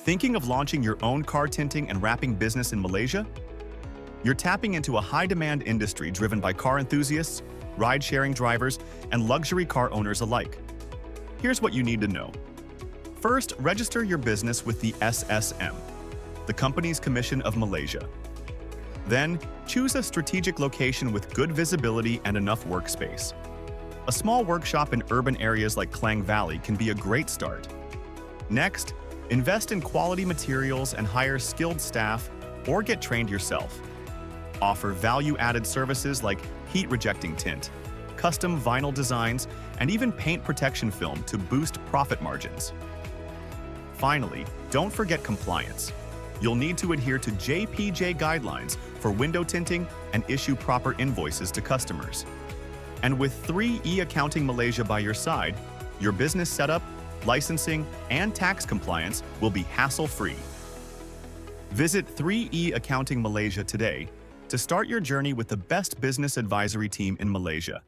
Thinking of launching your own car tinting and wrapping business in Malaysia? You're tapping into a high-demand industry driven by car enthusiasts, ride-sharing drivers, and luxury car owners alike. Here's what you need to know. First, register your business with the SSM, the Companies Commission of Malaysia. Then, choose a strategic location with good visibility and enough workspace. A small workshop in urban areas like Klang Valley can be a great start. Next, invest in quality materials and hire skilled staff or get trained yourself. Offer value-added services like heat-rejecting tint, custom vinyl designs, and even paint protection film to boost profit margins. Finally, don't forget compliance. You'll need to adhere to JPJ guidelines for window tinting and issue proper invoices to customers. And with 3E Accounting Malaysia by your side, your business setup, licensing, and tax compliance will be hassle-free. Visit 3E Accounting Malaysia today to start your journey with the best business advisory team in Malaysia.